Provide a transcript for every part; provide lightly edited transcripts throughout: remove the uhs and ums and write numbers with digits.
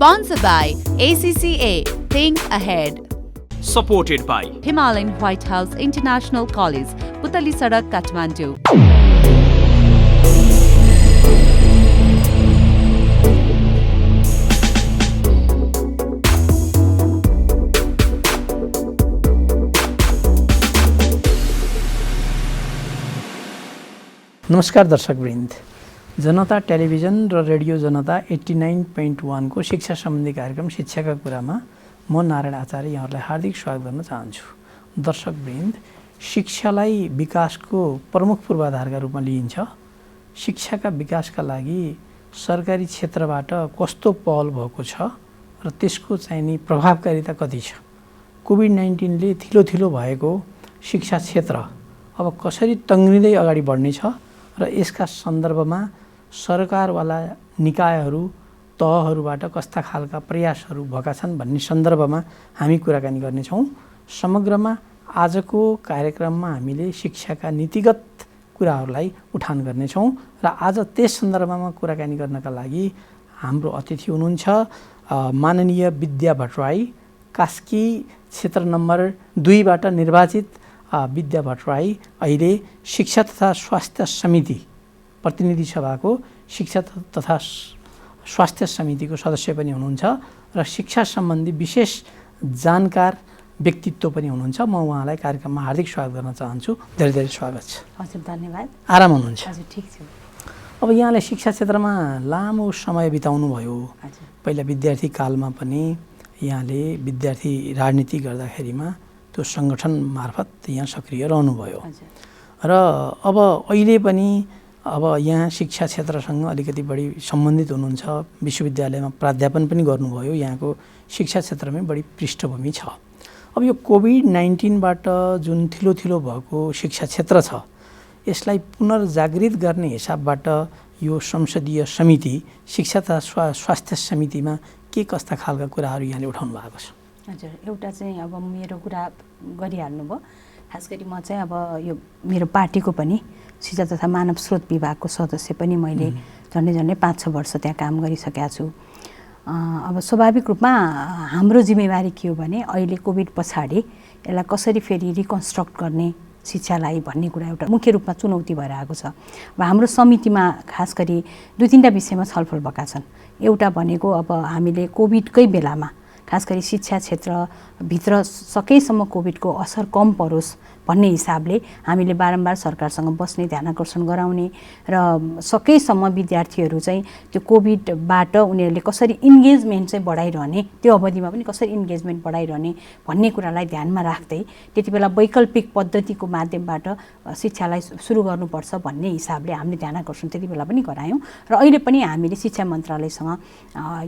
Sponsored by ACCA. Think ahead. Supported by Himalayan White House International College, Putali Sadak, Kathmandu. नमस्कार दर्शकवृन्द, जनता television र radio जनता 89.1 को शिक्षा सम्बन्धी कार्यक्रम शिक्षाका कुरामा म नारायण आचार्य यहाँहरूलाई हार्दिक स्वागत गर्न चाहन्छु। दर्शकवृन्द, शिक्षालाई विकासको प्रमुख पूर्वाधारका रूपमा लिइन्छ। शिक्षाका विकासका लागि सरकारी क्षेत्रबाट कस्तो पहल भएको छ र त्यसको चाहिँ नि प्रभावकारिता कति छ? कोभिड-19 ले थिलो भएको शिक्षा क्षेत्र अब कसरी तङ्ग्रिँदै अगाडि बढ्नेछ र यसका सन्दर्भमा सरकारवाला निकायहरू तहहरूबाट कस्ता खालका प्रयासहरू भएका छन् भन्ने सन्दर्भमा हामी कुराकानी गर्नेछौँ। समग्रमा आजको कार्यक्रममा हामीले शिक्षाका नीतिगत कुराहरूलाई उठान गर्नेछौँ र आज त्यस सन्दर्भमा कुराकानी गर्नका लागि हाम्रो अतिथि हुनुहुन्छ माननीय विद्या भट्टराई, कास्की क्षेत्र नम्बर 2 बाट निर्वाचित विद्या भट्टराई अहिले शिक्षा तथा स्वास्थ्य समिति प्रतिनिधि सभाको शिक्षा तथा स्वास्थ्य समितिको सदस्य पनि हुनुहुन्छ र शिक्षा सम्बन्धी विशेष जानकार व्यक्तित्व पनि हुनुहुन्छ। म उहाँलाई कार्यक्रममा हार्दिक स्वागत गर्न चाहन्छु। धेरै धेरै स्वागत छ। हजुर, धन्यवाद। आराम हुनुहुन्छ? हजुर, ठिक छु। अब यहाँले शिक्षा क्षेत्रमा लामो समय बिताउनु भयो। पहिला विद्यार्थी कालमा पनि यहाँले विद्यार्थी राजनीति गर्दाखेरिमा त्यो सङ्गठन मार्फत यहाँ सक्रिय रहनुभयो र अब अहिले पनि अब यहाँ शिक्षा क्षेत्रसँग अलिकति बढी सम्बन्धित हुनुहुन्छ। विश्वविद्यालयमा प्राध्यापन पनि गर्नुभयो। यहाँको शिक्षा क्षेत्रमै बढी पृष्ठभूमि छ। अब यो कोभिड-19 बाट जुन थिलो भएको शिक्षा क्षेत्र छ, यसलाई पुनर्जागृत गर्ने हिसाबबाट यो संसदीय समिति शिक्षा तथा स्वास्थ्य समितिमा के कस्ता खालका कुराहरू यहाँले उठाउनु भएको छ? हजुर, एउटा चाहिँ अब मेरो कुरा गरिहाल्नु भयो। खास गरी म चाहिँ अब यो मेरो पार्टीको पनि शिक्षा तथा मानव स्रोत विभागको सदस्य पनि मैले झन्डै 5-6 वर्ष त्यहाँ काम गरिसकेका छु। अब स्वाभाविक रूपमा हाम्रो जिम्मेवारी के हो भने अहिले कोभिड पछाडि यसलाई कसरी फेरि रिकन्स्ट्रक्ट गर्ने शिक्षालाई भन्ने कुरा एउटा मुख्य रूपमा चुनौती भएर आएको छ। अब हाम्रो समितिमा खास गरी 2-3टा विषयमा छलफल भएका छन्। एउटा भनेको अब हामीले कोभिडकै बेलामा खास गरी शिक्षा क्षेत्रभित्र सकेसम्म कोभिडको असर कम परोस् भन्ने हिसाबले हामीले बारम्बार सरकारसँग बस्ने, ध्यान आकर्षण गराउने र सकेसम्म विद्यार्थीहरू चाहिँ त्यो कोभिडबाट उनीहरूले कसरी इन्गेजमेन्ट चाहिँ बढाइरहने, त्यो अवधिमा पनि कसरी इन्गेजमेन्ट बढाइरहने भन्ने कुरालाई ध्यानमा राख्दै त्यति बेला वैकल्पिक पद्धतिको माध्यमबाट शिक्षालाई सुरु गर्नुपर्छ भन्ने हिसाबले हामीले ध्यान आकर्षण त्यति बेला पनि गरायौँ र अहिले पनि हामीले शिक्षा मन्त्रालयसँग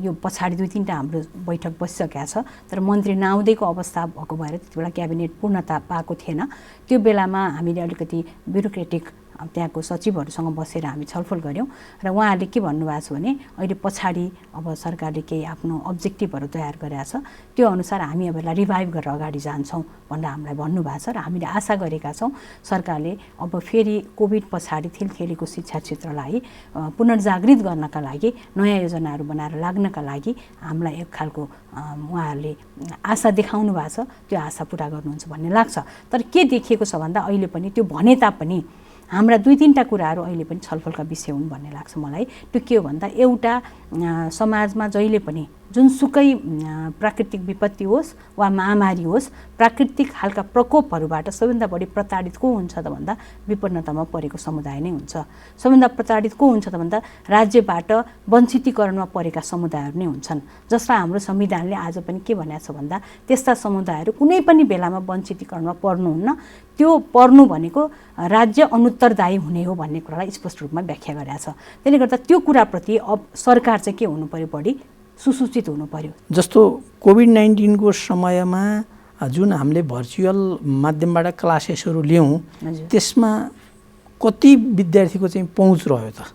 यो पछाडि 2-3टा हाम्रो बैठक बसिसकेका छ। तर मन्त्री नआउँदैको अवस्था भएको भएर त्यति बेला क्याबिनेट पूर्णता पाएको थिएन। त्यो बेलामा हामीले अलिकति ब्युरोक्रेटिक त्यहाँको सचिवहरूसँग बसेर हामी छलफल गऱ्यौँ र उहाँहरूले के भन्नुभएको छ भने अहिले पछाडि अब सरकारले केही आफ्नो अब्जेक्टिभहरू तयार गरेका छ, त्यो अनुसार हामी अब यसलाई रिभाइभ गरेर अगाडि जान्छौँ भनेर हामीलाई भन्नुभएको छ र हामीले आशा गरेका छौँ सरकारले अब फेरि कोभिड पछाडि थिलथेलीको शिक्षा क्षेत्रलाई पुनर्जागृत गर्नका लागि नयाँ योजनाहरू बनाएर लाग्नका लागि हामीलाई एक खालको उहाँहरूले आशा देखाउनु भएको छ। त्यो आशा पुरा गर्नुहुन्छ भन्ने लाग्छ। तर के देखिएको छ भन्दा अहिले पनि त्यो भने तापनि हाम्रा 2-3टा कुराहरू अहिले पनि छलफलका विषय हुन् भन्ने लाग्छ मलाई। त्यो के हो भन्दा एउटा समाजमा जहिले पनि जुनसुकै प्राकृतिक विपत्ति होस् वा महामारी होस्, प्राकृतिक खालका प्रकोपहरूबाट सबैभन्दा बढी प्रताडित को हुन्छ त भन्दा विपन्नतामा परेको समुदाय नै हुन्छ। सबैभन्दा प्रताडित को हुन्छ त भन्दा राज्यबाट वञ्चितीकरणमा परेका समुदायहरू नै हुन्छन्, जसलाई हाम्रो संविधानले आज पनि के भनेको छ भन्दा त्यस्ता समुदायहरू कुनै पनि बेलामा वञ्चितीकरणमा पर्नुहुन्न, त्यो पर्नु भनेको राज्य अनुत्तरदायी हुने हो भन्ने कुरालाई स्पष्ट रूपमा व्याख्या गरेको छ। त्यसले गर्दा त्यो कुराप्रति अब सरकार चाहिँ के हुनु पर्यो, बढी सुसूचित हुनु पर्यो। जस्तो कोभिड-19 को समयमा जुन हामीले भर्चुअल माध्यमबाट क्लासेसहरू ल्याउँ, त्यसमा कति विद्यार्थीको चाहिँ पहुँच रह्यो त?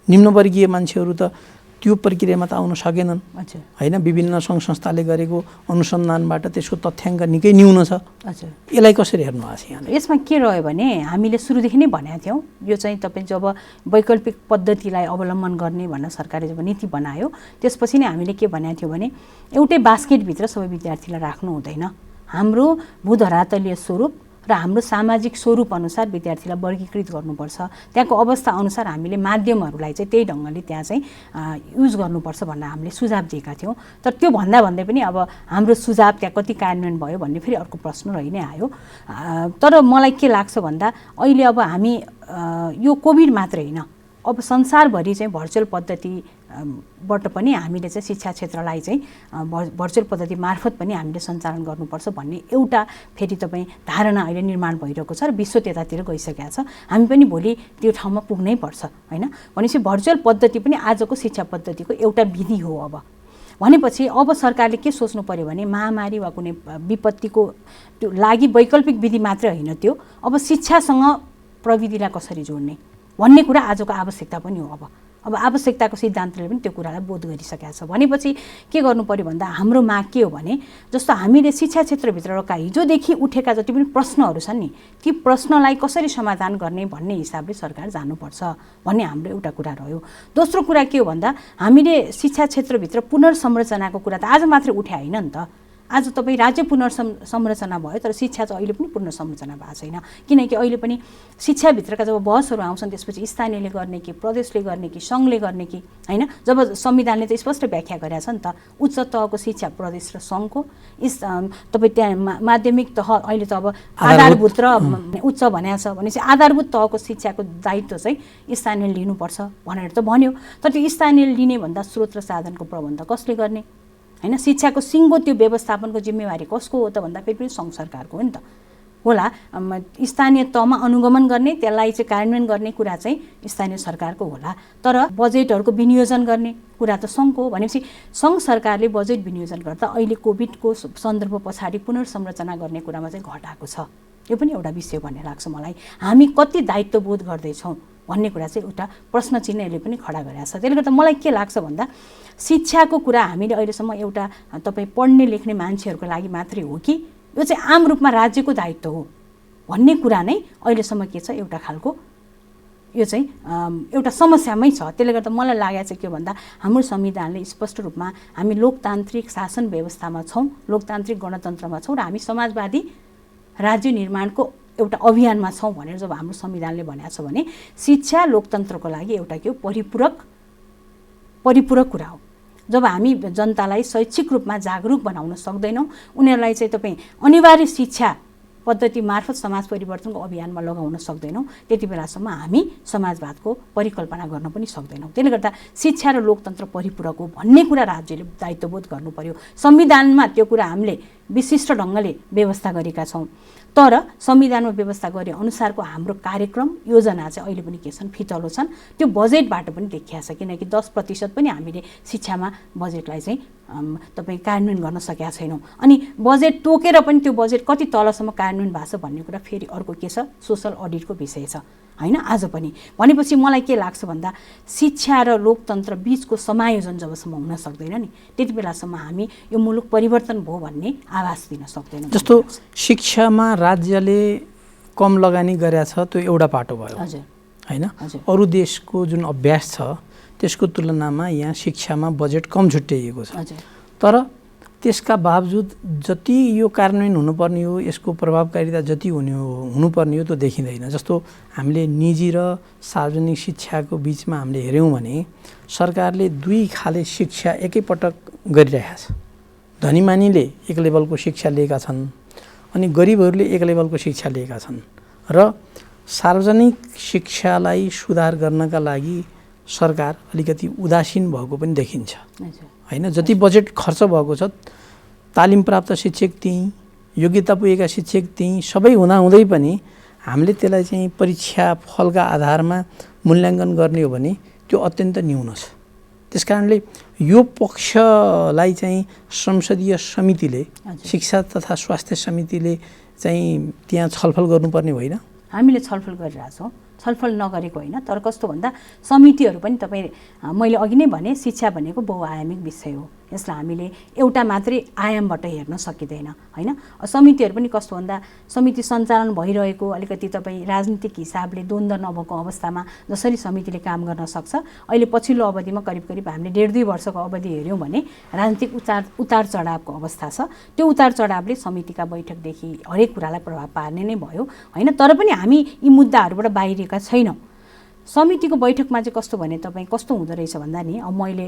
निम्नवर्गीय मान्छेहरू त त्यो प्रक्रियामा त आउन सकेनन् हजुर होइन। विभिन्न सङ्घ संस्थाले गरेको अनुसन्धानबाट त्यसको तथ्याङ्क निकै न्यून छ। हजुर यसलाई कसरी हेर्नु भएको छ यहाँले? यसमा के रह्यो भने हामीले सुरुदेखि नै भनेका थियौँ, यो चाहिँ तपाईँ जब वैकल्पिक पद्धतिलाई अवलम्बन गर्ने भनेर सरकारले जब नीति बनायो त्यसपछि नै हामीले के भनेका थियौँ भने एउटै बास्केटभित्र सबै विद्यार्थीलाई राख्नु हुँदैन। हाम्रो भूधरातलीय स्वरूप र हाम्रो सामाजिक स्वरूप अनुसार विद्यार्थीलाई वर्गीकृत गर्नुपर्छ। त्यहाँको अवस्था अनुसार हामीले माध्यमहरूलाई चाहिँ त्यही ढङ्गले त्यहाँ चाहिँ युज गर्नुपर्छ भनेर हामीले सुझाव दिएका थियौँ। तर त्यो भन्दै पनि अब हाम्रो सुझाव त्यहाँ कति कार्यान्वयन भयो भन्ने फेरि अर्को प्रश्न रहि नै आयो। तर मलाई के लाग्छ भन्दा अहिले अब हामी यो कोभिड मात्रै होइन, अब संसारभरि चाहिँ भर्चुअल पद्धतिबाट पनि हामीले चाहिँ शिक्षा क्षेत्रलाई चाहिँ भर्चुअल पद्धति मार्फत पनि हामीले सञ्चालन गर्नुपर्छ भन्ने एउटा फेरि तपाईँ धारणा अहिले निर्माण भइरहेको छ र विश्व त्यतातिर गइसकेको छ। हामी पनि भोलि त्यो ठाउँमा पुग्नै पर्छ होइन। भनेपछि भर्चुअल पद्धति पनि आजको शिक्षा पद्धतिको एउटा विधि हो। अब भनेपछि अब सरकारले के सोच्नु पर्यो भने महामारी वा कुनै विपत्तिको त्यो लागि वैकल्पिक विधि मात्रै होइन, त्यो अब शिक्षासँग प्रविधिलाई कसरी जोड्ने भन्ने कुरा आजको आवश्यकता पनि हो। अब आवश्यकताको सिद्धान्तले पनि त्यो कुरालाई बोध गरिसकेको छ। भनेपछि के गर्नु पर्यो भन्दा हाम्रो माग के हो भने जस्तो हामीले शिक्षा क्षेत्रभित्रका हिजोदेखि उठेका जति पनि प्रश्नहरू छन् नि, ती प्रश्नलाई कसरी समाधान गर्ने भन्ने हिसाबले सरकार जानुपर्छ भन्ने हाम्रो एउटा कुरा रह्यो। दोस्रो कुरा के हो भन्दा हामीले शिक्षा क्षेत्रभित्र पुनर्संरचनाको कुरा त आज मात्रै उठे होइन नि त। आज तपाईँ राज्य पुनर्संरचना भयो तर शिक्षा चाहिँ अहिले पनि पुनर्संरचना भएको छैन। किनकि अहिले पनि शिक्षाभित्रका जब बहसहरू आउँछन् त्यसपछि स्थानीयले गर्ने कि प्रदेशले गर्ने कि सङ्घले गर्ने कि होइन, जब संविधानले त स्पष्ट व्याख्या गरेको छ नि त उच्च तहको शिक्षा प्रदेश र सङ्घको, तपाईँ त्यहाँ माध्यमिक तह अहिले त अब आधारभूत र उच्च भनेको छ भनेपछि आधारभूत तहको शिक्षाको दायित्व चाहिँ स्थानीयले लिनुपर्छ भनेर त भन्यो। तर त्यो स्थानीयले लिने भन्दा स्रोत र साधनको प्रबन्ध कसले गर्ने होइन, शिक्षाको सिङ्गो त्यो व्यवस्थापनको जिम्मेवारी कसको हो त भन्दा फेरि पनि सङ्घ सरकारको हो नि त होला। स्थानीय तहमा अनुगमन गर्ने त्यसलाई चाहिँ कार्यान्वयन गर्ने कुरा चाहिँ स्थानीय सरकारको होला। तर बजेटहरूको विनियोजन गर्ने कुरा त सङ्घको हो। भनेपछि सङ्घ सरकारले बजेट विनियोजन गर्दा अहिले कोभिडको सन्दर्भ पछाडि पुनर्संरचना गर्ने कुरामा चाहिँ घटाएको छ। यो पनि एउटा विषय भन्ने लाग्छ मलाई। हामी कति दायित्वबोध गर्दैछौँ भन्ने कुरा चाहिँ एउटा प्रश्न चिन्हले पनि खडा गरेको छ। त्यसले गर्दा मलाई के लाग्छ भन्दा शिक्षाको कुरा हामीले अहिलेसम्म एउटा तपाईँ पढ्ने लेख्ने मान्छेहरूको लागि मात्रै हो कि यो चाहिँ आम रूपमा राज्यको दायित्व हो भन्ने कुरा नै अहिलेसम्म के छ एउटा खालको यो चाहिँ एउटा समस्यामै छ। त्यसले गर्दा मलाई लागेको चाहिँ के भन्दा हाम्रो संविधानले स्पष्ट रूपमा हामी लोकतान्त्रिक शासन व्यवस्थामा छौँ, लोकतान्त्रिक गणतन्त्रमा छौँ र हामी समाजवादी राज्य निर्माणको एउटा अभियानमा छौँ भनेर जब हाम्रो संविधानले भनेको छ भने शिक्षा लोकतन्त्रको लागि एउटा के हो परिपूरक कुरा हो। जब हामी जनतालाई शैक्षिक रूपमा जागरुक बनाउन सक्दैनौँ, उनीहरूलाई चाहिँ तपाईँ अनिवार्य शिक्षा पद्धति मार्फत समाज परिवर्तनको अभियानमा लगाउन सक्दैनौँ, त्यति बेलासम्म हामी समाजवादको परिकल्पना गर्न पनि सक्दैनौँ। त्यसले गर्दा शिक्षा र लोकतन्त्र परिपूरक हो भन्ने कुरा राज्यले दायित्वबोध गर्नु पर्यो। संविधानमा त्यो कुरा हामीले विशिष्ट ढङ्गले व्यवस्था गरेका छौँ, तर संविधानमा व्यवस्था गरे अनुसारको हाम्रो कार्यक्रम योजना चाहिँ अहिले पनि के छन्, फितलो छन्। त्यो बजेटबाट पनि देखिया छ, किनकि 10% पनि हामीले शिक्षामा बजेटलाई चाहिँ तपाईँ कार्यान्वयन गर्न सकेका छैनौँ। अनि बजेट तोकेर पनि त्यो बजेट कति तलसम्म कार्यान्वयन भएको छ भन्ने कुरा फेरि अर्को के छ, सोसल अडिटको विषय छ होइन आज पनि। भनेपछि मलाई के लाग्छ भन्दा शिक्षा र लोकतन्त्र बीचको समायोजन जबसम्म हुन सक्दैन नि त्यति बेलासम्म हामी यो मुलुक परिवर्तन भयो भन्ने आभास दिन सक्दैनौँ। जस्तो शिक्षामा राज्यले कम लगानी गरेको छ त्यो एउटा पाटो भयो हजुर होइन। अरू देशको जुन अभ्यास छ त्यसको तुलनामा यहाँ शिक्षामा बजेट कम छुट्याइएको छ। तर त्यसका बावजुद जति यो कार्यान्वयन हुनुपर्ने हो, यसको प्रभावकारिता जति हुनुपर्ने हो त्यो देखिँदैन। जस्तो हामीले निजी र सार्वजनिक शिक्षाको बिचमा हामीले हेऱ्यौँ भने सरकारले दुई खाले शिक्षा एकैपटक गरिरहेको छ। धनीमानीले एक लेभलको शिक्षा लिएका छन् अनि गरिबहरूले एक लेभलको शिक्षा लिएका छन् र सार्वजनिक शिक्षालाई सुधार गर्नका लागि सरकार अलिकति उदासीन भएको पनि देखिन्छ होइन। जति बजेट खर्च भएको छ, तालिम प्राप्त शिक्षक त्यहीँ, योग्यता पुगेका शिक्षक त्यहीँ, सबै हुँदाहुँदै पनि हामीले त्यसलाई चाहिँ परीक्षा फलका आधारमा मूल्याङ्कन गर्ने हो भने त्यो अत्यन्त न्यून छ। त्यसकारणले यो पक्षलाई चाहिँ संसदीय समितिले, शिक्षा तथा स्वास्थ्य समितिले चाहिँ त्यहाँ छलफल गर्नुपर्ने होइन? हामीले छलफल गरिरहेछौँ। छलफल नगरेको होइन, तर कस्तो भन्दा समितिहरू पनि तपाईँ मैले अघि नै भने शिक्षा भनेको बहुआयामिक विषय हो। यसलाई हामीले एउटा मात्रै आयामबाट हेर्न सकिँदैन होइन। समितिहरू पनि कस्तो भन्दा समिति सञ्चालन भइरहेको अलिकति तपाईँ राजनीतिक हिसाबले द्वन्द्व नभएको अवस्थामा जसरी समितिले काम गर्न सक्छ, अहिले पछिल्लो अवधिमा करिब हामीले 1.5-2 वर्षको अवधि हेऱ्यौँ भने राजनीतिक उतार चढावको अवस्था छ। त्यो उतार चढावले समितिका बैठकदेखि हरेक कुरालाई प्रभाव पार्ने नै भयो होइन। तर पनि हामी यी मुद्दाहरूबाट बाहिरिएका छैनौँ। समितिको बैठकमा चाहिँ कस्तो भने तपाईँ कस्तो हुँदो रहेछ भन्दा नि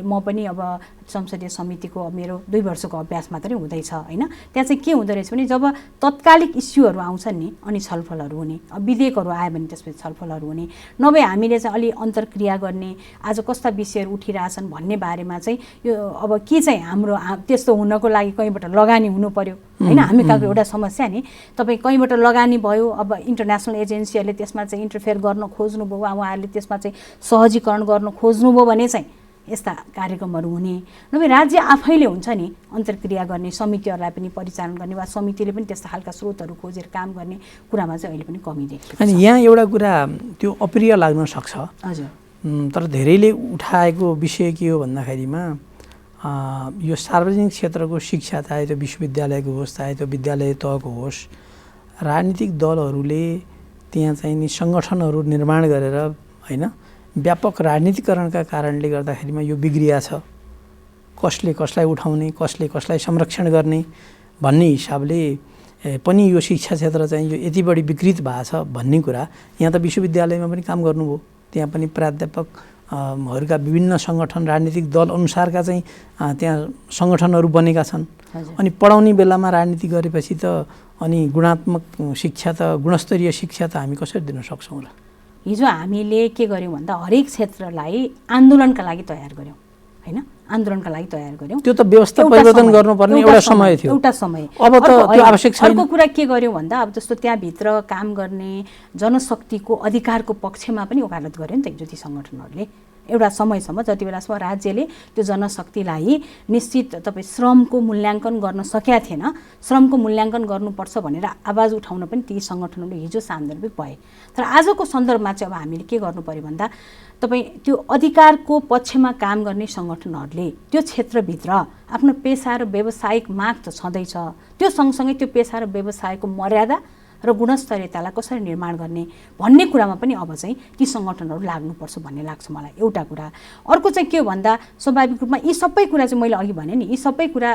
म पनि अब संसदीय समितिको मेरो 2 वर्षको अभ्यास मात्रै हुँदैछ होइन। त्यहाँ चाहिँ के हुँदो रहेछ भने जब तत्कालिक इस्युहरू आउँछन् नि अनि छलफलहरू हुने, विधेयकहरू आयो भने त्यसपछि छलफलहरू हुने, नभए हामीले चाहिँ अलि अन्तर्क्रिया गर्ने, आज कस्ता विषयहरू उठिरहेछन् भन्ने बारेमा चाहिँ यो अब के चाहिँ हाम्रो त्यस्तो हुनको लागि कहीँबाट लगानी हुनु पर्यो होइन। हामी कहाँको एउटा समस्या नि तपाईँ कहीँबाट लगानी भयो, अब इन्टरनेसनल एजेन्सीहरूले त्यसमा चाहिँ इन्टरफेयर गर्न खोज्नुभयो, उहाँहरूले त्यसमा चाहिँ सहजीकरण गर्न खोज्नुभयो भने चाहिँ यस्ता कार्यक्रमहरू हुने, नभए राज्य आफैले हुन्छ नि अन्तर्क्रिया गर्ने, समितिहरूलाई पनि परिचालन गर्ने वा समितिले पनि त्यस्ता खालका स्रोतहरू खोजेर काम गर्ने कुरामा चाहिँ अहिले पनि कमी देखिएको छ। अनि यहाँ एउटा कुरा त्यो अप्रिय लाग्न सक्छ हजुर, तर धेरैले उठाएको विषय के हो भन्दाखेरिमा यो सार्वजनिक क्षेत्रको शिक्षा चाहे त्यो विश्वविद्यालयको होस् चाहे त्यो विद्यालय तहको होस्, राजनीतिक दलहरूले त्यहाँ चाहिँ नि सङ्गठनहरू निर्माण गरेर होइन व्यापक राजनीतिकरणका कारणले गर्दाखेरिमा यो बिग्रिया छ। कसले कसलाई उठाउने, कसले कसलाई संरक्षण गर्ने भन्ने हिसाबले पनि यो शिक्षा क्षेत्र चाहिँ यो यति बढी विकृत भएको छ भन्ने कुरा यहाँ त विश्वविद्यालयमा पनि काम गर्नुभयो, त्यहाँ पनि प्राध्यापकहरूका विभिन्न सङ्गठन राजनीतिक दल अनुसारका चाहिँ त्यहाँ सङ्गठनहरू बनेका छन्। अनि पढाउने बेलामा राजनीति गरेपछि त अनि गुणात्मक शिक्षा त गुणस्तरीय शिक्षा त हामी कसरी दिन सक्छौँ र? हिजो हामीले के गर्यौँ भन्दा हरेक क्षेत्रलाई आन्दोलनका लागि तयार गर्यौँ होइन, आन्दोलनका लागि तयार गर्यौँ। त्यो त व्यवस्था परिवर्तन गर्नुपर्ने एउटा समय थियो, एउटा समय। अब त त्यो आवश्यक छैन। अर्को कुरा के गर्यौँ भन्दा अब जस्तो त्यहाँभित्र काम गर्ने जनशक्तिको अधिकारको पक्षमा पनि वकालत गर्यो नि त हिजो ती सङ्गठनहरूले एउटा समयसम्म, जति बेलासम्म राज्यले त्यो जनशक्तिलाई निश्चित तपाईँ श्रमको मूल्याङ्कन गर्न सकेका थिएन, श्रमको मूल्याङ्कन गर्नुपर्छ भनेर आवाज उठाउन पनि ती सङ्गठनहरूले हिजो सान्दर्भिक भए। तर आजको सन्दर्भमा चाहिँ अब हामीले के गर्नु पर्यो भन्दा तपाईँ त्यो अधिकारको पक्षमा काम गर्ने सङ्गठनहरूले त्यो क्षेत्रभित्र आफ्नो पेसा र व्यावसायिक माग त छँदैछ, त्यो सँगसँगै त्यो पेसा र व्यवसायको मर्यादा र गुणस्तरीयतालाई कसरी निर्माण गर्ने भन्ने कुरामा पनि अब चाहिँ ती सङ्गठनहरू लाग्नुपर्छ भन्ने लाग्छ मलाई एउटा कुरा। अर्को चाहिँ के हो भन्दा स्वाभाविक रूपमा यी सबै कुरा चाहिँ मैले अघि भने नि यी सबै कुरा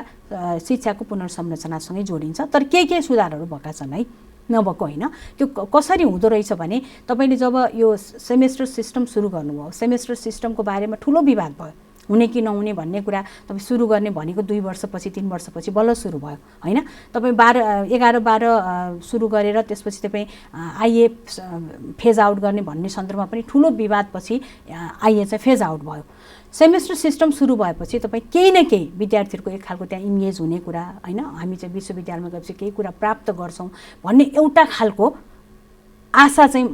शिक्षाको पुनर्संरचनासँगै जोडिन्छ, तर केही सुधारहरू भएका छन् है, नभएको होइन। त्यो कसरी हुँदो रहेछ भने तपाईँले जब यो सेमेस्टर सिस्टम सुरु गर्नुभयो, सेमेस्टर सिस्टमको बारेमा ठुलो विवाद भयो, हुने कि नहुने भन्ने कुरा तपाईँ सुरु गर्ने भनेको 2 वर्षपछि 3 वर्षपछि बल्ल सुरु भयो होइन। तपाईँ 11-12 सुरु गरेर त्यसपछि तपाईँ आइए फेज आउट गर्ने भन्ने सन्दर्भमा पनि ठुलो विवादपछि आइए चाहिँ फेज आउट भयो। सेमेस्टर सिस्टम सुरु भएपछि तपाईँ केही न केही विद्यार्थीहरूको एक खालको त्यहाँ इन्गेज हुने कुरा होइन, हामी चाहिँ विश्वविद्यालयमा गएपछि केही कुरा प्राप्त गर्छौँ भन्ने एउटा खालको आशा चाहिँ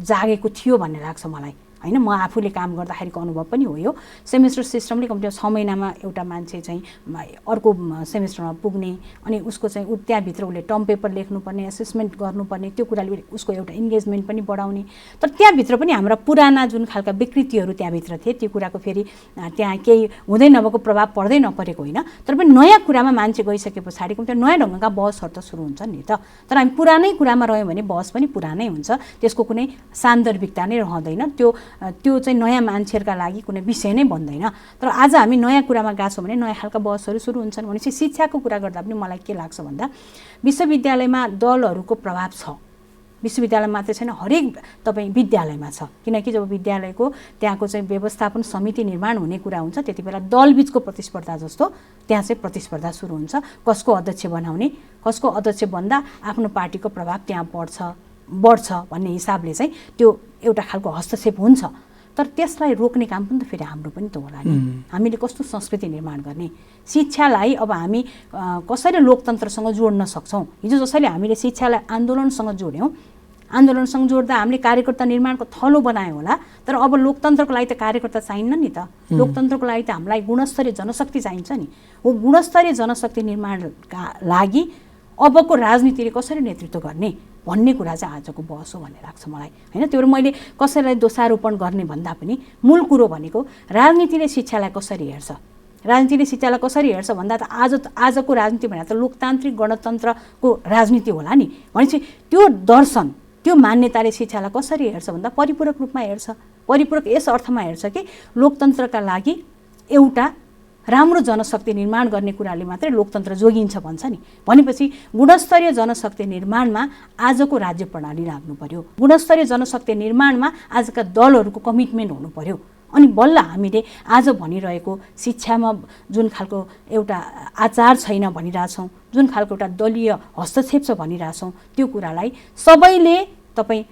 जागेको थियो भन्ने लाग्छ मलाई होइन। म आफूले काम गर्दाखेरिको अनुभव पनि हो यो। सेमेस्टर सिस्टमले कम्ती 6 महिनामा एउटा मान्छे चाहिँ अर्को सेमेस्टरमा पुग्ने, अनि उसको चाहिँ त्यहाँभित्र उसले टर्म पेपर लेख्नुपर्ने, एसेसमेन्ट गर्नुपर्ने, त्यो कुराले उसको एउटा इन्गेजमेन्ट पनि बढाउने। तर त्यहाँभित्र पनि हाम्रा पुराना जुन खालका विकृतिहरू त्यहाँभित्र थिए त्यो कुराको फेरि त्यहाँ केही हुँदै नभएको प्रभाव पर्दै नपरेको होइन, तर पनि नयाँ कुरामा मान्छे गइसके पछाडि कम्ती नयाँ ढङ्गका बहसहरू त सुरु हुन्छन् नि त। तर हामी पुरानै कुरामा रह्यौँ भने बहस पनि पुरानै हुन्छ, त्यसको कुनै सान्दर्भिकता नै रहँदैन, त्यो चाहिँ नयाँ मान्छेहरूका लागि कुनै विषय नै बन्दैन। तर आज हामी नयाँ कुरामा गएछौँ भने नयाँ खालका बहसहरू सुरु हुन्छन्। भनेपछि शिक्षाको कुरा गर्दा पनि मलाई के लाग्छ भन्दा विश्वविद्यालयमा दलहरूको प्रभाव छ, विश्वविद्यालय मात्रै छैन, हरेक तपाईँ विद्यालयमा छ। किनकि जब विद्यालयको त्यहाँको चाहिँ व्यवस्थापन समिति निर्माण हुने कुरा हुन्छ त्यति बेला दलबीचको प्रतिस्पर्धा जस्तो त्यहाँ चाहिँ प्रतिस्पर्धा सुरु हुन्छ, कसको अध्यक्ष बनाउने, कसको अध्यक्ष बन्दा आफ्नो पार्टीको प्रभाव त्यहाँ बढ्छ भन्ने हिसाबले चाहिँ त्यो एउटा खालको हस्तक्षेप हुन्छ। तर त्यसलाई रोक्ने काम पनि त फेरि हाम्रो पनि त होला नि, हामीले कस्तो संस्कृति निर्माण गर्ने, शिक्षालाई अब हामी कसरी लोकतन्त्रसँग जोड्न सक्छौँ। हिजो जसरी हामीले शिक्षालाई आन्दोलनसँग जोड्यौँ, आन्दोलनसँग जोड्दा हामीले कार्यकर्ता निर्माणको थलो बनायौँ होला, तर अब लोकतन्त्रको लागि त कार्यकर्ता चाहिन्न नि त, लोकतन्त्रको लागि त हामीलाई गुणस्तरीय जनशक्ति चाहिन्छ नि। हो गुणस्तरीय जनशक्ति निर्माणका लागि अबको राजनीतिले कसरी नेतृत्व गर्ने भन्ने कुरा चाहिँ आजको बहस हो भन्ने लाग्छ मलाई होइन। त्यो मैले कसैलाई दोषारोपण गर्ने भन्दा पनि मूल कुरो भनेको राजनीतिले शिक्षालाई कसरी हेर्छ, राजनीतिले शिक्षालाई कसरी हेर्छ भन्दा त आजको राजनीति भनेर त लोकतान्त्रिक गणतन्त्रको राजनीति होला नि। भनेपछि त्यो दर्शन त्यो मान्यताले शिक्षालाई कसरी हेर्छ भन्दा परिपूरक रूपमा हेर्छ। परिपूरक यस अर्थमा हेर्छ कि लोकतन्त्रका लागि एउटा राम्रो जनशक्ति निर्माण गर्ने कुराले मात्रै लोकतन्त्र जोगिन्छ भन्छ नि। भनेपछि गुणस्तरीय जनशक्ति निर्माणमा आजको राज्य प्रणाली लाग्नु पर्यो, गुणस्तरीय जनशक्ति निर्माणमा आजका दलहरूको कमिटमेन्ट हुनु पर्यो। अनि बल्ल हामीले आज भनिरहेको शिक्षामा जुन खालको एउटा आचार छैन भनिरहेछौँ, जुन खालको एउटा दलीय हस्तक्षेप छ भनिरहेछौँ, त्यो कुरालाई सबैले तपाईँ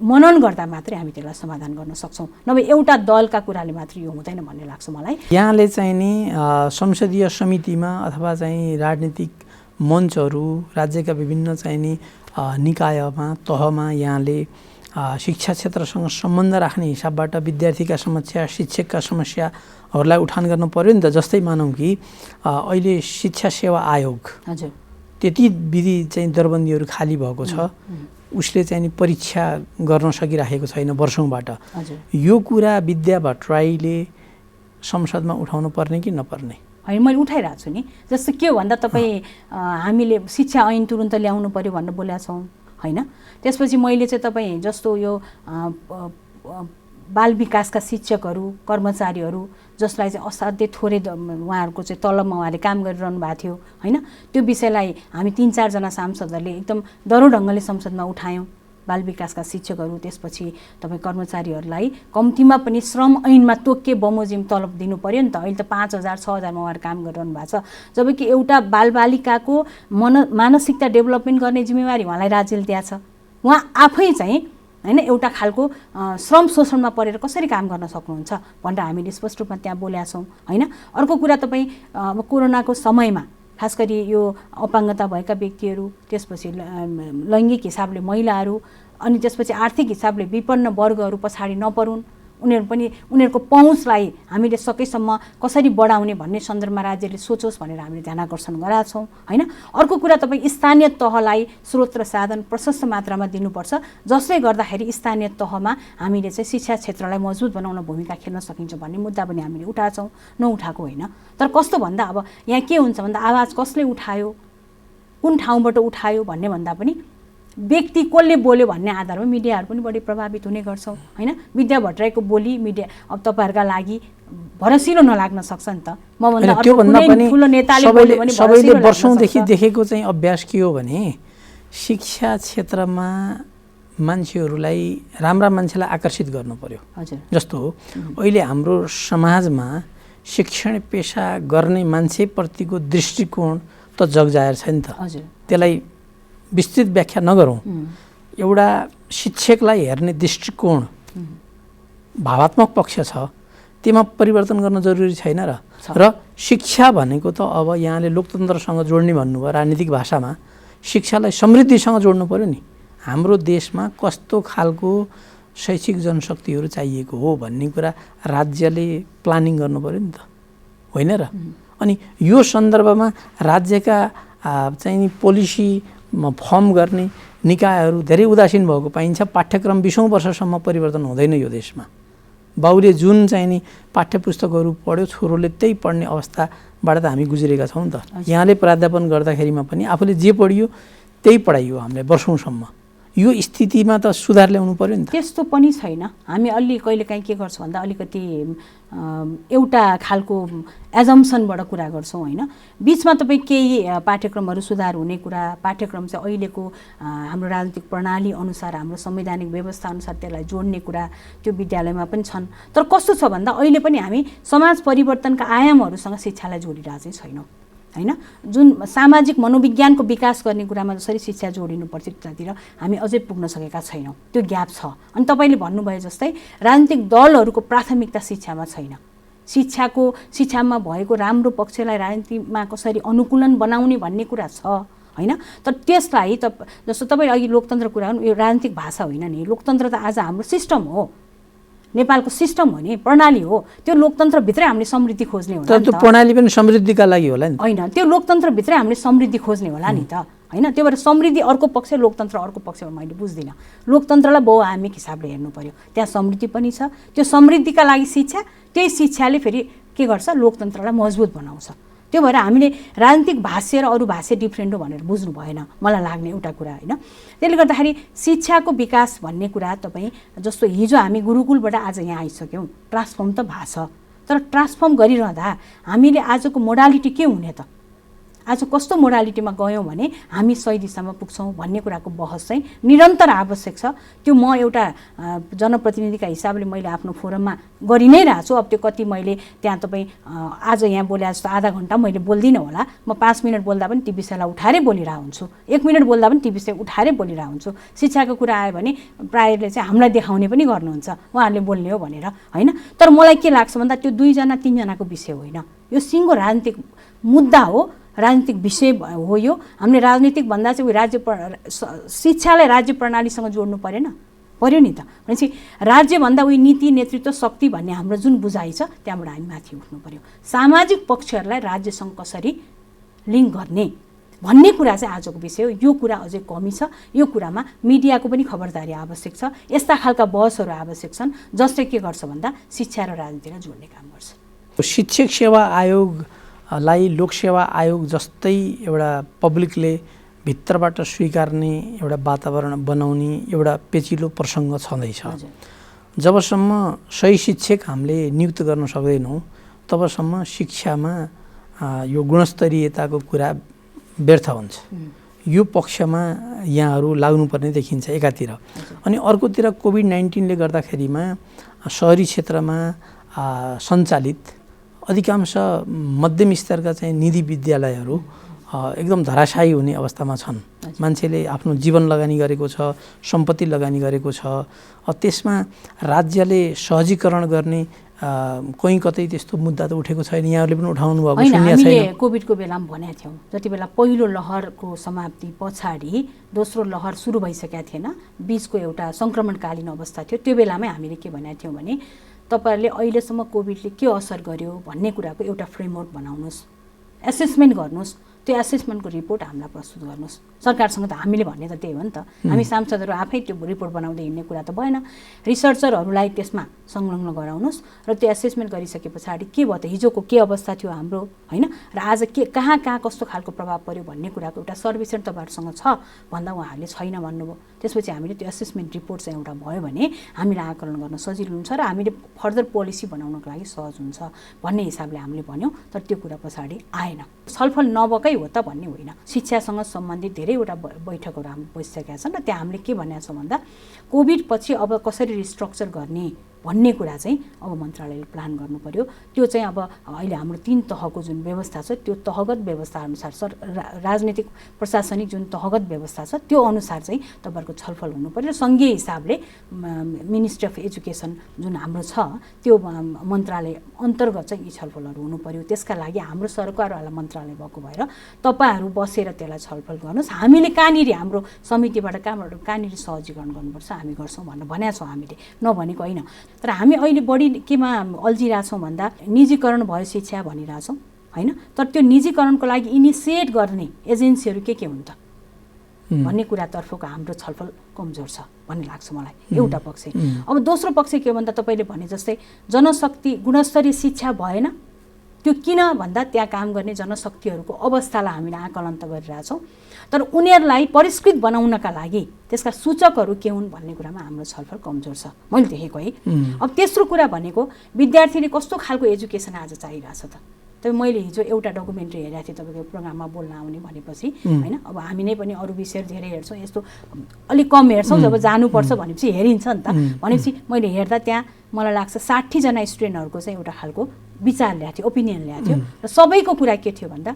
मनन गर्दा मात्रै हामी त्यसलाई समाधान गर्न सक्छौँ, नभए एउटा दलका कुराले मात्रै यो हुँदैन भन्ने लाग्छ मलाई। यहाँले चाहिँ नि संसदीय समितिमा अथवा चाहिँ राजनीतिक मञ्चहरू राज्यका विभिन्न चाहिँ नि निकायमा तहमा यहाँले शिक्षा क्षेत्रसँग सम्बन्ध राख्ने हिसाबबाट विद्यार्थीका समस्या शिक्षकका समस्याहरूलाई उठान गर्नु पर्यो नि त। जस्तै मानौँ कि अहिले शिक्षा सेवा आयोग हजुर त्यति विधि चाहिँ दरबन्दीहरू खाली भएको छ, उसले चाहिँ नि परीक्षा गर्न सकिराखेको छैन वर्षौँबाट। यो कुरा विद्या भट्टराईले संसदमा उठाउनु पर्ने कि नपर्ने? होइन, मैले उठाइरहेको छु नि। जस्तो के हो भन्दा तपाईँ हामीले शिक्षा ऐन तुरुन्त ल्याउनु पर्यो भनेर बोलेका छौँ होइन। त्यसपछि मैले चाहिँ तपाईँ जस्तो यो बाल विकासका शिक्षकहरू कर्मचारीहरू जसलाई चाहिँ असाध्यै थोरै उहाँहरूको चाहिँ तलबमा उहाँले काम गरिरहनु भएको थियो होइन, त्यो विषयलाई हामी 3-4 जना सांसदहरूले एकदम दह्रो ढङ्गले संसदमा उठायौँ। बाल विकासका शिक्षकहरू त्यसपछि तपाईँ कर्मचारीहरूलाई कम्तीमा पनि श्रम ऐनमा तोके बमोजिम तलब दिनु पर्यो नि त। अहिले त 5,000 6,000मा उहाँहरू काम गरिरहनु भएको छ, जबकि एउटा बालबालिकाको मानसिकता डेभलपमेन्ट गर्ने जिम्मेवारी उहाँलाई राज्यले दिएको छ। उहाँ आफै चाहिँ होइन एउटा खालको श्रम शोषणमा परेर कसरी काम गर्न सक्नुहुन्छ भनेर हामीले स्पष्ट रूपमा त्यहाँ बोलेका छौँ होइन। अर्को कुरा तपाईँ अब कोरोनाको समयमा खास गरी यो अपाङ्गता भएका व्यक्तिहरू, त्यसपछि लैङ्गिक हिसाबले महिलाहरू, अनि त्यसपछि आर्थिक हिसाबले विपन्न वर्गहरू पछाडि नपरुन्, उनीहरूको पहुँचलाई हामीले सकेसम्म कसरी बढाउने भन्ने सन्दर्भमा राज्यले सोचोस् भनेर हामीले ध्यान आकर्षण गराएका छौँ होइन। अर्को कुरा तपाईँ स्थानीय तहलाई स्रोत र साधन प्रशस्त मात्रामा दिनुपर्छ, जसले गर्दाखेरि स्थानीय तहमा हामीले चाहिँ शिक्षा क्षेत्रलाई मजबुत बनाउन भूमिका खेल्न सकिन्छ भन्ने मुद्दा पनि हामीले उठाएका छौँ, नउठाएको होइन। तर कस्तो भन्दा अब यहाँ के हुन्छ भन्दा आवाज कसले उठायो, कुन ठाउँबाट उठायो भन्ने भन्दा पनि व्यक्ति कसले बोल्यो भन्ने आधारमा मिडियाहरू पनि बढी प्रभावित हुने गर्छौँ होइन। विद्या भट्टराईको बोली मिडिया अब तपाईँहरूका लागि भरोसिलो नलाग्न सक्छ नि त। म भन्दा ठुलो नेताले बोल्यो भने सबैले वर्षौँदेखि देखेको चाहिँ अभ्यास के हो भने शिक्षा क्षेत्रमा मान्छेहरूलाई राम्रा मान्छेलाई आकर्षित गर्नु पर्यो। जस्तो अहिले हाम्रो समाजमा शिक्षण पेसा गर्ने मान्छेप्रतिको दृष्टिकोण त जगजाहेर छ नि त। त्यसलाई विस्तृत व्याख्या नगरौँ, एउटा शिक्षकलाई हेर्ने दृष्टिकोण भावात्मक पक्ष छ, त्यसमा परिवर्तन गर्न जरुरी छैन र शिक्षा भनेको त अब यहाँले लोकतन्त्रसँग जोड्ने भन्नुभयो, राजनीतिक भाषामा शिक्षालाई समृद्धिसँग जोड्नु पर्यो नि। हाम्रो देशमा कस्तो खालको शैक्षिक जनशक्तिहरू चाहिएको हो भन्ने कुरा राज्यले प्लानिङ गर्नु पर्यो नि त, होइन र? अनि यो सन्दर्भमा राज्यका चाहिँ नि पोलिसी फर्म गर्ने निकायहरू धेरै उदासीन भएको पाइन्छ। पाठ्यक्रम 20औं वर्षसम्म परिवर्तन हुँदैन यो देशमा। बाउले जुन चाहिँ नि पाठ्यपुस्तकहरू पढ्यो छोरोले त्यही पढ्ने अवस्थाबाट त हामी गुज्रेका छौँ नि त। यहाँले प्राध्यापन गर्दाखेरिमा पनि आफूले जे पढियो त्यही पढाइयो हामीलाई वर्षौँसम्म। यो स्थितिमा त सुधार ल्याउनु पर्यो नि त। त्यस्तो पनि छैन। हामी अलि कहिलेकाहीँ के गर्छौँ भन्दा अलिकति एउटा खालको एजम्सनबाट कुरा गर्छौँ होइन। बिचमा तपाईँ केही पाठ्यक्रमहरू सुधार हुने कुरा, पाठ्यक्रम चाहिँ अहिलेको हाम्रो राजनीतिक प्रणाली अनुसार हाम्रो संवैधानिक व्यवस्था अनुसार त्यसलाई जोड्ने कुरा त्यो विद्यालयमा पनि छन्। तर कस्तो छ भन्दा अहिले पनि हामी समाज परिवर्तनका आयामहरूसँग शिक्षालाई जोडिरहेको चाहिँ छैनौँ होइन। जुन सामाजिक मनोविज्ञानको विकास गर्ने कुरामा जसरी शिक्षा जोडिनु पर्छ त्यतातिर हामी अझै पुग्न सकेका छैनौँ, त्यो ग्याप छ। अनि तपाईँले भन्नुभयो जस्तै राजनीतिक दलहरूको प्राथमिकता शिक्षामा छैन। शिक्षामा भएको राम्रो पक्षलाई राजनीतिमा कसरी अनुकूलन बनाउने भन्ने कुरा छ होइन। तर त्यसलाई जस्तो तपाईँले अघि लोकतन्त्र कुरा गर्नु, यो राजनीतिक भाषा होइन नि। लोकतन्त्र त आज हाम्रो सिस्टम हो, नेपालको सिस्टम हो नि, प्रणाली हो। त्यो लोकतन्त्रभित्रै हामीले समृद्धि खोज्ने होला नि त। त्यो प्रणाली पनि समृद्धिका लागि होला नि, होइन? त्यो लोकतन्त्रभित्रै हामीले समृद्धि खोज्ने होला नि त होइन। त्यो भएर समृद्धि अर्को पक्ष, लोकतन्त्र अर्को पक्ष मैले बुझ्दिनँ। लोकतन्त्रलाई बहुआयामिक हिसाबले हेर्नु पर्यो। त्यहाँ समृद्धि पनि छ, त्यो समृद्धिका लागि शिक्षा, त्यही शिक्षाले फेरि के गर्छ, लोकतन्त्रलाई मजबुत बनाउँछ। त्यो भएर हामीले राजनीतिक भाष्य र अरू भाष्य डिफ्रेन्ट हो भनेर बुझ्नु भएन, मलाई लाग्ने एउटा कुरा होइन। त्यसले गर्दाखेरि शिक्षाको विकास भन्ने कुरा तपाईँ जस्तो हिजो हामी गुरुकुलबाट आज यहाँ आइसक्यौँ, ट्रान्सफर्म त भएको छ, तर ट्रान्सफर्म गरिरहँदा हामीले आजको मोडालिटी के हुने त, आज कस्तो मोडालिटीमा गयौँ भने हामी सही दिशामा पुग्छौँ भन्ने कुराको बहस चाहिँ निरन्तर आवश्यक छ। त्यो म एउटा जनप्रतिनिधिका हिसाबले मैले आफ्नो फोरममा गरि नै रहेको छु। अब त्यो कति मैले त्यहाँ तपाईँ आज यहाँ बोले जस्तो आधा घन्टा मैले बोल्दिनँ होला, म 5 मिनट बोल्दा पनि ती विषयलाई उठाएरै बोलिरहेको हुन्छु, 1 मिनट बोल्दा पनि ती विषय उठाएरै बोलिरहेको हुन्छु। शिक्षाको कुरा आयो भने प्रायःले चाहिँ हामीलाई देखाउने पनि गर्नुहुन्छ, उहाँहरूले बोल्ने हो भनेर होइन। तर मलाई के लाग्छ भन्दा त्यो 2जना 3जनाको विषय होइन, यो सिङ्गो राजनीतिक मुद्दा हो, राजनीतिक विषय हो यो। हामीले राजनीतिक भन्दा चाहिँ शिक्षालाई राज्य प्रणालीसँग जोड्नु पर्यो नि त। भनेपछि राज्यभन्दा उही नीति, नेतृत्व, शक्ति भन्ने हाम्रो जुन बुझाइ छ त्यहाँबाट हामी माथि उठ्नु पर्यो। सामाजिक पक्षहरूलाई राज्यसँग कसरी लिङ्क गर्ने भन्ने कुरा चाहिँ आजको विषय हो। यो कुरा अझै कमी छ, यो कुरामा मिडियाको पनि खबरदारी आवश्यक छ। यस्ता खालका बहसहरू आवश्यक छन् जसले के गर्छ भन्दा शिक्षा र राजनीतिलाई जोड्ने काम गर्छ। शिक्षक सेवा आयोगलाई लोकसेवा आयोग जस्तै एउटा पब्लिकले भित्रबाट स्वीकार्ने एउटा वातावरण बनाउने एउटा पेचिलो प्रसङ्ग छँदैछ। जबसम्म सही शिक्षक हामीले नियुक्त गर्न सक्दैनौँ तबसम्म शिक्षामा यो गुणस्तरीयताको कुरा व्यर्थ हुन्छ। यो पक्षमा यहाँहरू लाग्नुपर्ने देखिन्छ एकातिर। अनि अर्कोतिर कोभिड-19ले गर्दाखेरिमा सहरी क्षेत्रमा सञ्चालित अधिकांश मध्यम स्तरका चाहिँ निजी विद्यालयहरू एकदम धराशायी हुने अवस्थामा छन्। मान्छेले आफ्नो जीवन लगानी गरेको छ, सम्पत्ति लगानी गरेको छ। त्यसमा राज्यले सहजीकरण गर्ने कहीँ कतै त्यस्तो मुद्दा त उठेको छैन। यहाँहरूले पनि उठाउनु भएको सुनिया छैन। हामीले कोभिडको बेलामा भनेका थियौँ, जति बेला पहिलो लहरको समाप्ति पछाडि दोस्रो लहर सुरु भइसकेका थिएन, बिचको एउटा सङ्क्रमणकालीन अवस्था थियो। त्यो बेलामै हामीले के भनेका थियौँ भने तपाईँहरूले अहिलेसम्म कोभिडले के असर गर्यो भन्ने कुराको एउटा फ्रेमवर्क बनाउनुहोस्, एसेसमेन्ट गर्नुहोस्, त्यो एसेसमेन्टको रिपोर्ट हामीलाई प्रस्तुत गर्नुहोस्। सरकारसँग त हामीले भन्ने त त्यही हो नि त। हामी सांसदहरू आफै त्यो रिपोर्ट बनाउँदै हिँड्ने कुरा त भएन। रिसर्चरहरूलाई त्यसमा संलग्न गराउनुहोस् र त्यो एसेसमेन्ट गरिसके पछाडि के भयो त, हिजोको के अवस्था थियो हाम्रो होइन, र आज के कहाँ कस्तो खालको प्रभाव पर्यो भन्ने कुराको एउटा सर्वेक्षण तपाईँहरूसँग छ भन्दा उहाँहरूले छैन भन्नुभयो। त्यसपछि हामीले त्यो एसेसमेन्ट रिपोर्ट चाहिँ एउटा भयो भने हामीलाई आकलन गर्न सजिलो हुन्छ र हामीले फर्दर पोलिसी बनाउनको लागि सहज हुन्छ भन्ने हिसाबले हामीले भन्यौँ। तर त्यो कुरा पछाडि आएन। छलफल नभएकै हो त भन्ने होइन। शिक्षासँग सम्बन्धित धेरैवटा बैठकहरू हामी बसिसकेका छन् र त्यहाँ हामीले के भनेका छौँ भन्दा कोभिड पछि अब कसरी रिस्ट्रक्चर गर्ने भन्ने कुरा चाहिँ अब मन्त्रालयले प्लान गर्नु पर्यो। त्यो चाहिँ अब अहिले हाम्रो 3 तहको जुन व्यवस्था छ त्यो तहगत व्यवस्था अनुसार राजनीतिक प्रशासनिक जुन तहगत व्यवस्था छ त्यो अनुसार चाहिँ तपाईँहरूको छलफल हुनु पर्यो। सङ्घीय हिसाबले मिनिस्ट्री अफ एजुकेसन जुन हाम्रो छ त्यो मन्त्रालय अन्तर्गत चाहिँ यी छलफलहरू हुनु पर्यो। त्यसका लागि हाम्रो सरकारवाला मन्त्रालय भएको भएर तपाईँहरू बसेर त्यसलाई छलफल गर्नुहोस्। हामीले कहाँनिर हाम्रो समितिबाट कहाँनिर सहजीकरण गर्नुपर्छ हामी गर्छौँ भनेर भनेका छौँ हामीले, नभनेको होइन। तर हामी अहिले बढी केमा अल्झिरहेछौँ भन्दा निजीकरण भयो शिक्षा भनिरहेछौँ होइन। तर त्यो निजीकरणको लागि इनिसिएट गर्ने एजेन्सीहरू के हुन् त भन्ने कुरातर्फको हाम्रो छलफल कमजोर छ भन्ने लाग्छ मलाई, एउटा पक्ष। अब दोस्रो पक्ष के भन्दा तपाईँले भने जस्तै जनशक्ति गुणस्तरीय शिक्षा भएन, त्यो किन भन्दा त्यहाँ काम गर्ने जनशक्तिहरूको अवस्थालाई हामीले आकलन त गरिरहेछौँ, तर उनीहरूलाई परिष्कृत बनाउनका लागि त्यसका सूचकहरू के हुन् भन्ने कुरामा हाम्रो छलफल कमजोर छ मैले देखेको है। अब तेस्रो कुरा भनेको विद्यार्थीले कस्तो खालको एजुकेसन आज चाहिरहेछ त। तब मैले हिजो एउटा डकुमेन्ट्री हेरेको थिएँ तपाईँको प्रोग्राममा बोल्न आउने भनेपछि होइन। अब हामी नै पनि अरू विषयहरू धेरै हेर्छौँ, यस्तो अलिक कम हेर्छौँ, जब जानुपर्छ भनेपछि हेरिन्छ नि त। भनेपछि मैले हेर्दा त्यहाँ मलाई लाग्छ 60जना स्टुडेन्टहरूको चाहिँ एउटा खालको विचार ल्याएको थियो, ओपिनियन ल्याएको थियो र सबैको कुरा के थियो भन्दा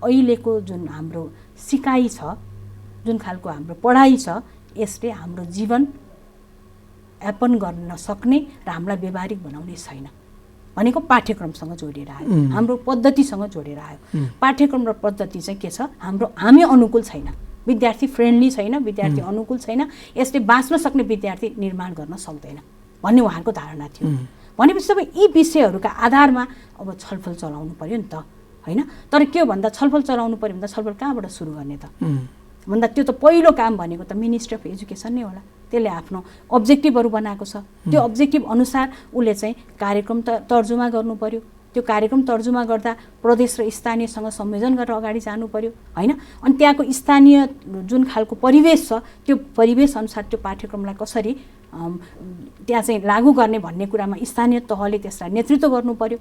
अहिलेको जुन हाम्रो सिकाइ छ, जुन खालको हाम्रो पढाइ छ, यसले हाम्रो जीवन यापन गर्न सक्ने र हामीलाई व्यवहारिक बनाउने छैन भनेको पाठ्यक्रमसँग जोडेर आयो, हाम्रो पद्धतिसँग जोडेर आयो। पाठ्यक्रम र पद्धति चाहिँ के छ, हामी अनुकूल छैन, विद्यार्थी फ्रेन्डली छैन, विद्यार्थी अनुकूल छैन, यसले बाँच्न सक्ने विद्यार्थी निर्माण गर्न सक्दैन भन्ने उहाँहरूको धारणा थियो। भनेपछि सबै यी विषयहरूका आधारमा अब छलफल चलाउनु पर्यो नि त होइन। तर के हो भन्दा छलफल चलाउनु पर्यो भन्दा छलफल कहाँबाट सुरु गर्ने त भन्दा त्यो त पहिलो काम भनेको त मिनिस्ट्री अफ एजुकेसन नै होला। त्यसले आफ्नो अब्जेक्टिभहरू बनाएको छ, त्यो अब्जेक्टिभ अनुसार उसले चाहिँ कार्यक्रम तर्जुमा गर्नु पर्यो। त्यो कार्यक्रम तर्जुमा गर्दा प्रदेश र स्थानीयसँग संयोजन गरेर अगाडि जानु पर्यो होइन। अनि त्यहाँको स्थानीय जुन खालको परिवेश छ त्यो परिवेश अनुसार त्यो पाठ्यक्रमलाई कसरी त्यहाँ चाहिँ लागू गर्ने भन्ने कुरामा स्थानीय तहले त्यसलाई नेतृत्व गर्नु पर्यो।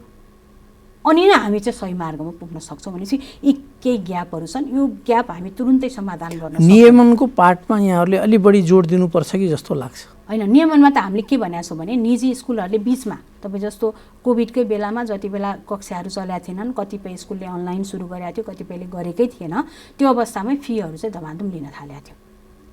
अनि नै हामी चाहिँ सही मार्गमा पुग्न सक्छौँ। भनेपछि यी केही ग्यापहरू छन्, यो ग्याप हामी तुरुन्तै समाधान गर्न सक्छौँ। नियमनको पार्टमा यहाँहरूले अलि बढी जोड दिनुपर्छ कि जस्तो लाग्छ। होइन, नियमनमा त हामीले के भनेको छौँ भने निजी स्कुलहरूले बिचमा तपाईँ जस्तो कोभिडकै बेलामा जति बेला कक्षाहरू चलेका थिएनन्, कतिपय स्कुलले अनलाइन सुरु गरेका थियो, कतिपयले गरेकै थिएन, त्यो अवस्थामै फीहरू चाहिँ धमाधम लिन थालेका थियो।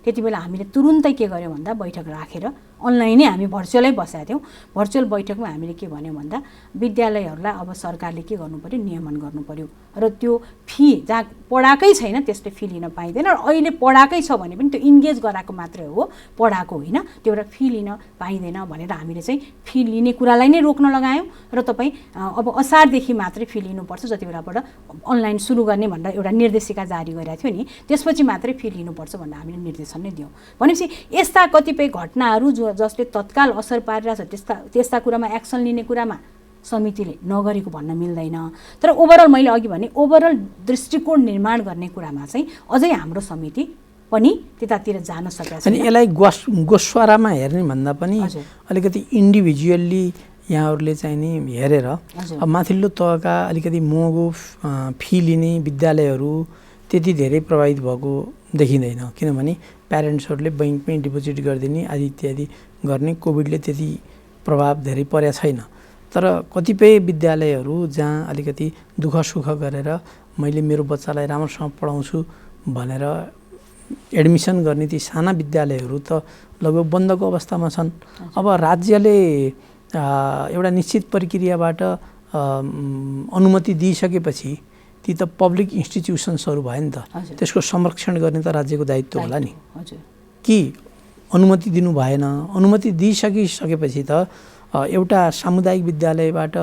त्यति बेला हामीले तुरुन्तै के गर्यौँ भन्दा बैठक राखेर अनलाइनै हामी भर्चुअलै बसेका थियौँ। भर्चुअल बैठकमा हामीले के भन्यौँ भन्दा विद्यालयहरूलाई अब सरकारले के गर्नु पर्यो, नियमन गर्नु पर्यो र त्यो फी जहाँ पढाएकै छैन त्यसले फी लिन पाइँदैन। र अहिले पढाएकै छ भने पनि त्यो इन्गेज गराएको मात्रै हो, पढाएको होइन, त्यो एउटा फी लिन पाइँदैन भनेर हामीले चाहिँ फी लिने कुरालाई नै रोक्न लगायौँ। र तपाईँ अब असारदेखि मात्रै फी लिनुपर्छ, जति बेलाबाट अनलाइन सुरु गर्ने भनेर एउटा निर्देशिका जारी गरेको थियो नि, त्यसपछि मात्रै फी लिनुपर्छ भनेर हामीले निर्देशन नै दियौँ। भनेपछि यस्ता कतिपय घटनाहरू जसले तत्काल असर पारिरहेछ त्यस्ता कुरामा एक्सन लिने कुरामा समितिले नगरेको भन्न मिल्दैन। तर ओभरअल मैले अघि भने ओभरअल दृष्टिकोण निर्माण गर्ने कुरामा चाहिँ अझै हाम्रो समिति पनि त्यतातिर जान सकेको छ। अनि यसलाई गोस्वारामा हेर्ने भन्दा पनि अलिकति इन्डिभिजुअल्ली यहाँहरूले चाहिँ नि हेरेर अब माथिल्लो तहका अलिकति महँगो फी लिने विद्यालयहरू त्यति धेरै प्रभावित भएको देखिँदैन, किनभने प्यारेन्ट्सहरूले बैङ्कमै डिपोजिट गरिदिने आदि इत्यादि गर्ने कोभिडले त्यति प्रभाव धेरै परेको छैन। तर कतिपय विद्यालयहरू जहाँ अलिकति दुःख सुख गरेर मैले मेरो बच्चालाई राम्रोसँग पढाउँछु भनेर एडमिसन गर्ने ती साना विद्यालयहरू त लगभग बन्दको अवस्थामा छन्। अब राज्यले एउटा निश्चित प्रक्रियाबाट अनुमति दिइसकेपछि ती त पब्लिक इन्स्टिट्युसन्सहरू भयो नि त, त्यसको संरक्षण गर्ने त राज्यको दायित्व होला नि। कि अनुमति दिनु भएन, अनुमति दिइसकेपछि त एउटा सामुदायिक विद्यालयबाट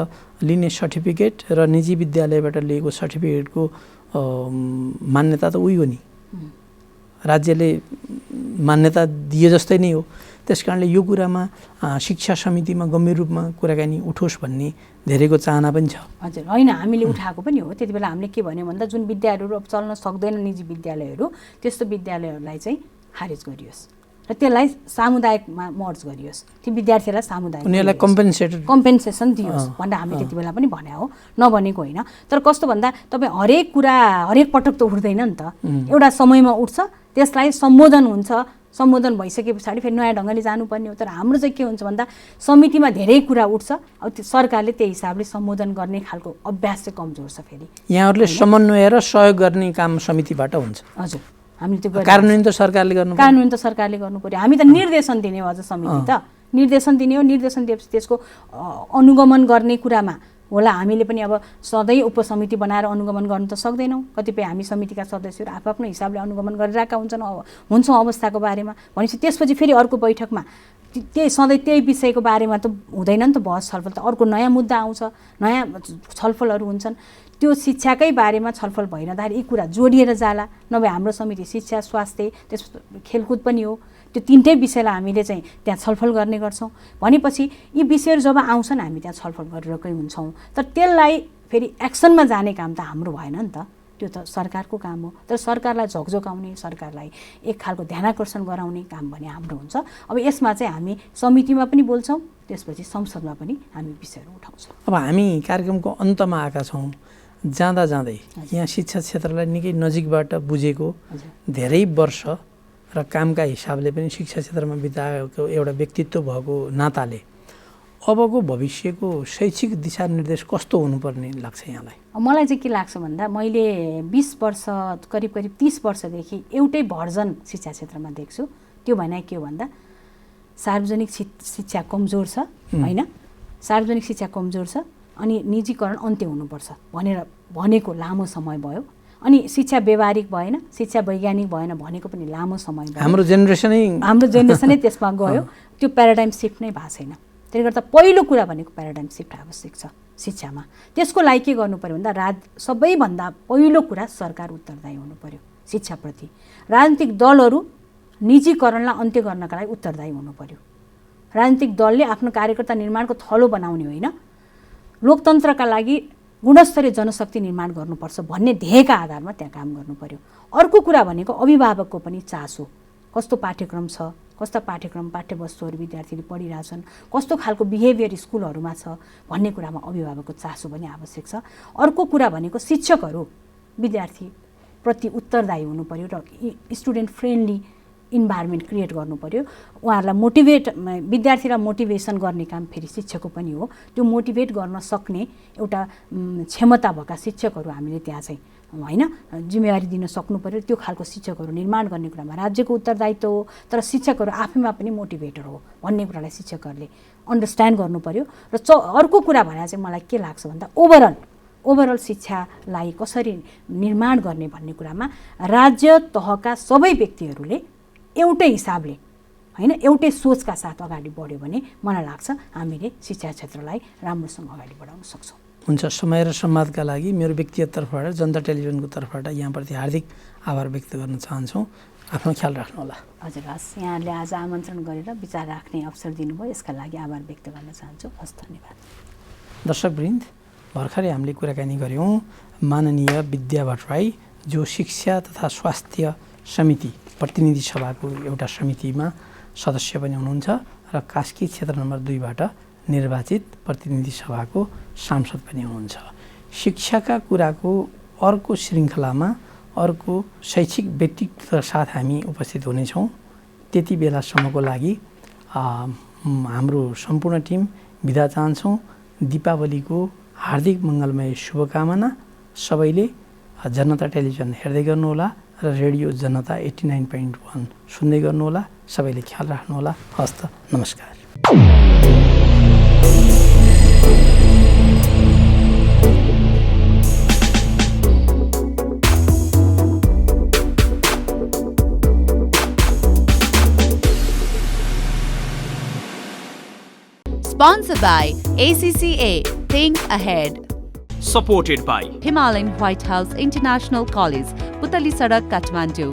लिने सर्टिफिकेट र निजी विद्यालयबाट लिएको सर्टिफिकेटको मान्यता त उही हो नि, राज्यले मान्यता दिए जस्तै नै हो। त्यसकारणले यो कुरामा शिक्षा समितिमा गम्भीर रूपमा कुराकानी उठोस् भन्ने धेरैको चाहना पनि छ। हजुर, होइन हामीले उठाएको पनि हो। त्यति बेला हामीले के भन्यौँ भन्दा जुन विद्यालयहरू अब चल्न सक्दैन निजी विद्यालयहरू, त्यस्तो विद्यालयहरूलाई चाहिँ खारेज गरियोस् र त्यसलाई सामुदायिकमा मर्ज गरियोस्, ती विद्यार्थीहरूलाई सामुदायिक उनीहरूलाई कम्पेन्सेसन दियोस् भनेर हामीले त्यति बेला पनि भने हो, नभनेको होइन। तर कस्तो भन्दा तपाईँ हरेक कुरा हरेक पटक त उठ्दैन नि त, एउटा समयमा उठ्छ, त्यसलाई सम्बोधन हुन्छ, सम्बोधन भइसके पछाडि फेरि नयाँ ढङ्गले जानुपर्ने हो। तर हाम्रो चाहिँ के हुन्छ भन्दा समितिमा धेरै कुरा उठ्छ, अब त्यो सरकारले त्यही हिसाबले सम्बोधन गर्ने खालको अभ्यास चाहिँ कमजोर छ। फेरि यहाँहरूले समन्वय र सहयोग गर्ने काम समितिबाट हुन्छ। हजुर, हामीले त्यो कार्यान्वयन त सरकारले गर्नु, कार्यान्वयन त सरकारले गर्नु पर्यो। हामी त निर्देशन दिने हो, अझ समिति त निर्देशन दिने हो। निर्देशन दिएपछि त्यसको अनुगमन गर्ने कुरामा होला हामीले पनि अब सधैँ उपसमिति बनाएर अनुगमन गर्नु त सक्दैनौँ। कतिपय हामी समितिका सदस्यहरू आफ्नो हिसाबले अनुगमन गरिरहेका हुन्छौँ अवस्थाको बारेमा। भनेपछि त्यसपछि फेरि अर्को बैठकमा त्यही सधैँ त्यही विषयको बारेमा त हुँदैन नि त बहस छलफल, त अर्को नयाँ मुद्दा आउँछ, नयाँ छलफलहरू हुन्छन्। त्यो शिक्षाकै बारेमा छलफल भइरहँदाखेरि यी कुरा जोडिएर जाला। नभए हाम्रो समिति शिक्षा, स्वास्थ्य, त्यस खेलकुद पनि हो, त्यो तिनटै विषयलाई हामीले चाहिँ त्यहाँ छलफल गर्ने गर्छौँ। भनेपछि यी विषयहरू जब आउँछन् हामी त्यहाँ छलफल गरिरहेकै हुन्छौँ। तर त्यसलाई फेरि एक्सनमा जाने काम त हाम्रो भएन नि त, त्यो त सरकारको काम हो। तर सरकारलाई झकझकाउने, सरकारलाई एक खालको ध्यानाकर्षण गराउने काम भने हाम्रो हुन्छ। अब यसमा चाहिँ हामी समितिमा पनि बोल्छौँ, त्यसपछि संसदमा पनि हामी विषयहरू उठाउँछौँ। अब हामी कार्यक्रमको अन्तमा आएका छौँ। जाँदा जाँदै यहाँ शिक्षा क्षेत्रलाई निकै नजिकबाट बुझेको, धेरै वर्ष र कामका हिसाबले पनि शिक्षा क्षेत्रमा बिताएको एउटा व्यक्तित्व भएको नाताले अबको भविष्यको शैक्षिक दिशानिर्देश कस्तो हुनुपर्ने लाग्छ यहाँलाई? मलाई चाहिँ के लाग्छ भन्दा मैले 20 वर्ष करिब 30 वर्षदेखि एउटै भर्जन शिक्षा क्षेत्रमा देख्छु। त्यो भने के हो भन्दा सार्वजनिक शिक्षा कमजोर छ होइन, सार्वजनिक शिक्षा कमजोर छ अनि निजीकरण अन्त्य हुनुपर्छ भनेर भनेको लामो समय भयो। अनि शिक्षा व्यवहारिक भएन, शिक्षा वैज्ञानिक भएन भनेको पनि लामो समय भयो। हाम्रो जेनेरेसनै त्यसमा गयो। त्यो प्याराडाइम सिफ्ट नै भएको छैन। त्यसले गर्दा पहिलो कुरा भनेको प्याराडाइम सिफ्ट आवश्यक छ शिक्षामा। त्यसको लागि के गर्नु पर्यो भन्दा सबैभन्दा पहिलो कुरा सरकार उत्तरदायी हुनु पर्यो। शिक्षाप्रति। राजनीतिक दलहरू निजीकरणलाई अन्त्य गर्नका लागि उत्तरदायी हुनु पर्यो। राजनीतिक दलले आफ्नो कार्यकर्ता निर्माणको थलो बनाउने होइन, लोकतन्त्रका लागि गुणस्तरीय जनशक्ति निर्माण गर्नुपर्छ भन्ने ध्येयका आधारमा त्यहाँ काम गर्नु पर्यो। अर्को कुरा भनेको अभिभावकको पनि चासो, कस्तो पाठ्यक्रम छ, कस्ता पाठ्यक्रम पाठ्यवस्तुहरू विद्यार्थीले पढिरहेछन्, कस्तो खालको बिहेभियर स्कुलहरूमा छ भन्ने कुरामा अभिभावकको चासो पनि आवश्यक छ। अर्को कुरा भनेको शिक्षकहरू विद्यार्थीप्रति उत्तरदायी हुनु पर्यो र स्टुडेन्ट फ्रेन्डली इन्भाइरोमेन्ट क्रिएट गर्नु पर्यो। उहाँहरूलाई विद्यार्थीलाई मोटिभेसन गर्ने काम फेरि शिक्षकको पनि हो। त्यो मोटिभेट गर्न सक्ने एउटा क्षमता भएका शिक्षकहरू हामीले त्यहाँ चाहिँ होइन जिम्मेवारी दिन सक्नु पर्यो। त्यो खालको शिक्षकहरू निर्माण गर्ने कुरामा राज्यको उत्तरदायित्व हो, तर शिक्षकहरू आफैमा पनि मोटिभेटर हो भन्ने कुरालाई शिक्षकहरूले अन्डरस्ट्यान्ड गर्नु पर्यो। र अर्को कुरा भनेर चाहिँ मलाई के लाग्छ भन्दा ओभरअल शिक्षालाई कसरी निर्माण गर्ने भन्ने कुरामा राज्य तहका सबै व्यक्तिहरूले एउटै हिसाबले होइन एउटै सोचका साथ अगाडि बढ्यो भने मलाई लाग्छ हामीले शिक्षा क्षेत्रलाई राम्रोसँग अगाडि बढाउन सक्छौँ। हुन्छ, समय र संवादका लागि मेरो व्यक्तिगत तर्फबाट जनता टेलिभिजनको तर्फबाट यहाँप्रति हार्दिक आभार व्यक्त गर्न चाहन्छौँ। आफ्नो ख्याल राख्नुहोला। हजुर, हस्, यहाँले आज आमन्त्रण गरेर विचार राख्ने अवसर दिनुभयो, यसका लागि आभार व्यक्त गर्न चाहन्छु। हस्, धन्यवाद। दर्शकवृन्द, भर्खरै हामीले कुराकानी गऱ्यौँ माननीय विद्या भट्टराई, जो शिक्षा तथा स्वास्थ्य समिति प्रतिनिधि सभाको एउटा समितिमा सदस्य पनि हुनुहुन्छ र कास्की क्षेत्र नम्बर 2बाट निर्वाचित प्रतिनिधि सभाको सांसद पनि हुनुहुन्छ। शिक्षाका कुराको अर्को श्रृङ्खलामा अर्को शैक्षिक व्यक्तित्वका साथ हामी उपस्थित हुनेछौँ। त्यति बेलासम्मको लागि हाम्रो सम्पूर्ण टिम बिदा चाहन्छौँ। दीपावलीको हार्दिक मङ्गलमय शुभकामना। सबैले जनता टेलिभिजन हेर्दै गर्नुहोला र रेडियो जनता 89.1 सुन्दै गर्नुहोला। सबैले ख्याल राख्नुहोला। हस्त, नमस्कार। Sponsored by ACCA. Think ahead. Supported by Himalayan White House International College, Putali Sadak, Kathmandu.